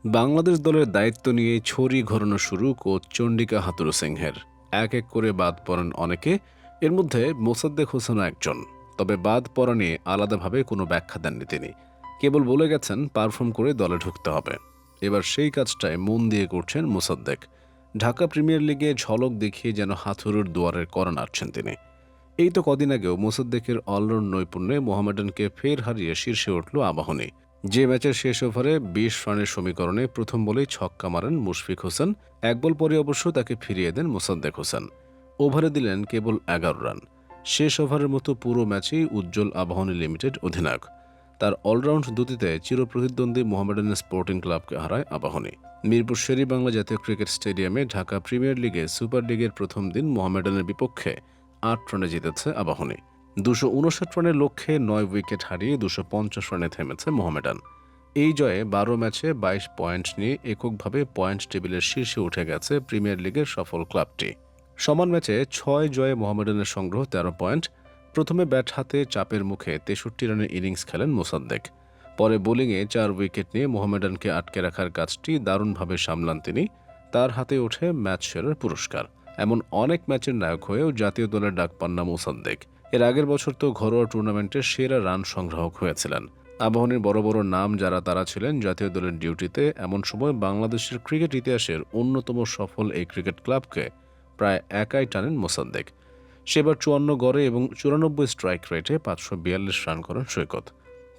বাংলাদেশ দলের দায়িত্ব নিয়ে ছড়ি ঘোরানো শুরু কোচ চন্ডিকা হাথুরুসিংহের। এক এক করে বাদ পড়েন অনেকে, এর মধ্যে মোসাদ্দেক হোসেনও একজন। তবে বাদ পড়া নিয়ে আলাদাভাবে কোনো ব্যাখ্যা দেননি তিনি। কেবল বলে গেছেন পারফর্ম করে দলে ঢুকতে হবে। এবার সেই কাজটায় মন দিয়ে করছেন মোসাদ্দেক। ঢাকা প্রিমিয়ার লিগে ঝলক দেখিয়ে যেন হাথুরুর দুয়ারের কড়া নাড়ছেন তিনি। এই তো কদিন আগেও মোসাদ্দেকের অলরাউন্ড নৈপুণ্যে মোহামেডানকে ফের হারিয়ে শীর্ষে উঠল আবাহনী। যে ম্যাচের শেষ ওভারে ২০ রানের সমীকরণে প্রথম বলেই ছক্কা মারেন মুশফিক হোসেন, এক বল পরে অবশ্য তাকে ফিরিয়ে দেন মোসাদ্দেক হোসেন। ওভারে দিলেন কেবল ১১ রান। শেষ ওভারের মতো পুরো ম্যাচেই উজ্জ্বল আবাহনী লিমিটেড অধিনায়ক। তার অলরাউন্ড দুটিতে চিরপ্রতিদ্বন্দ্বী মোহামেডান স্পোর্টিং ক্লাবকে হারায় আবাহনী। মিরপুর শেরেবাংলা জাতীয় ক্রিকেট স্টেডিয়ামে ঢাকা প্রিমিয়ার লিগে সুপার লিগের প্রথম দিন মোহামেডানের বিপক্ষে ৮ রানে জিতেছে আবাহনী। ২৫৯ রানের লক্ষ্যে ৯ উইকেট হারিয়ে ২৫০ রানে থেমেছে মোহামেডান। এই জয়ে ১২ ম্যাচে ২২ পয়েন্ট নিয়ে এককভাবে পয়েন্ট টেবিলের শীর্ষে উঠে গেছে প্রিমিয়ার লিগের সফল ক্লাবটি। সমান ম্যাচে ৬ জয়ে মোহামেডানের সংগ্রহ ১৩ পয়েন্ট। প্রথমে ব্যাট হাতে চাপের মুখে ৬৩ রানের ইনিংস খেলেন মোসাদ্দেক। পরে বোলিংয়ে ৪ উইকেট নিয়ে মোহামেডানকে আটকে রাখার কাজটি দারুণভাবে সামলান তিনি। তার হাতে ওঠে ম্যাচ সেরার পুরস্কার। এমন অনেক ম্যাচের নায়ক হয়েও জাতীয় দলের ডাক পান না মোসাদ্দেক। এর আগের বছর তো ঘরোয়া টুর্নামেন্টের সেরা রান সংগ্রাহক হয়েছিলেন। আবাহনীর বড় বড় নাম যারা তারা ছিলেন জাতীয় দলের ডিউটিতে, এমন সময় বাংলাদেশের ক্রিকেট ইতিহাসের অন্যতম সফল এই ক্রিকেট ক্লাবকে প্রায় একাই টানেন মোসাদ্দেক। সেবার ৫৪ গড়ে এবং ৯৪ স্ট্রাইক রেটে ৫৪২ রান করেন সৈকত।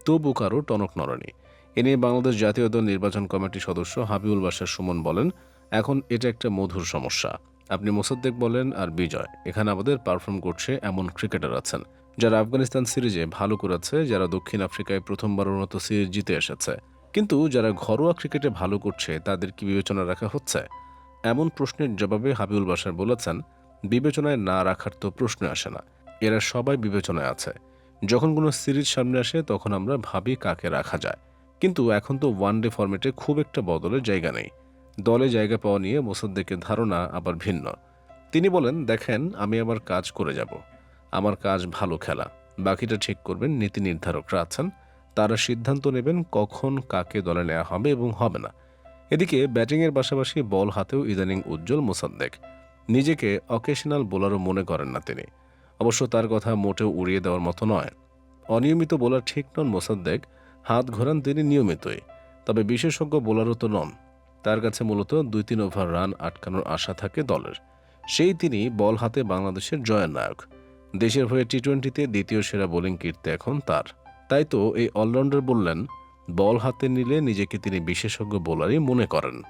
তবু কারো টনক নড়েনি। এ নিয়ে বাংলাদেশ জাতীয় দল নির্বাচন কমিটির সদস্য হাবিবুল বাশার সুমন বলেন, এখন এটা একটা মধুর সমস্যা। আপনি মোসাদ্দেক বলেন আর বিজয়, এখানে আমাদের পারফর্ম করছে এমন ক্রিকেটার আছেন যারা আফগানিস্তান সিরিজে ভালো করেছে, যারা দক্ষিণ আফ্রিকায় প্রথমবারের মতো সিরিজ জিতে এসেছে। কিন্তু যারা ঘরোয়া ক্রিকেটে ভালো করছে তাদের কি বিবেচনা রাখা হচ্ছে? এমন প্রশ্নের জবাবে হাবিবুল বাশার বলেছেন, বিবেচনায় না রাখার তো প্রশ্ন আসে না। এরা সবাই বিবেচনায় আছে। যখন কোনো সিরিজ সামনে আসে তখন আমরা ভাবি কাকে রাখা যায়। কিন্তু এখন তো ওয়ানডে ফরম্যাটে খুব একটা বদলের জায়গা নেই। দলে জায়গা পাওয়া নিয়ে মোসাদ্দেকের ধারণা আবার ভিন্ন। তিনি বলেন, দেখেন, আমি আমার কাজ করে যাব। আমার কাজ ভালো খেলা। বাকিটা ঠিক করবেন নীতি নির্ধারকরা আছেন। তারা সিদ্ধান্ত নেবেন কখন কাকে দলে নেওয়া হবে এবং হবে না। এদিকে ব্যাটিংয়ের পাশাপাশি বল হাতেও ইদানিং উজ্জ্বল মোসাদ্দেক। নিজেকে অকেশনাল বোলারও মনে করেন না তিনি। অবশ্য তার কথা মোটেও উড়িয়ে দেওয়ার মতো নয়। অনিয়মিত বোলার ঠিক নন মোসাদ্দেক, হাত ঘোরান তিনি নিয়মিতই। তবে বিশেষজ্ঞ বোলারও তো নন। তার কাছে মূলত ২-৩ ওভার রান আটকানোর আশা থাকে দলের। সেই তিনি বল হাতে বাংলাদেশের জয়ের নায়ক। দেশের হয়ে টি-টোয়েন্টিতে দ্বিতীয় সেরা বোলিং কীর্তি এখন তার। তাই তো এই অলরাউন্ডার বললেন, বল হাতে নিলে নিজেকে তিনি বিশেষজ্ঞ বোলারই মনে করেন।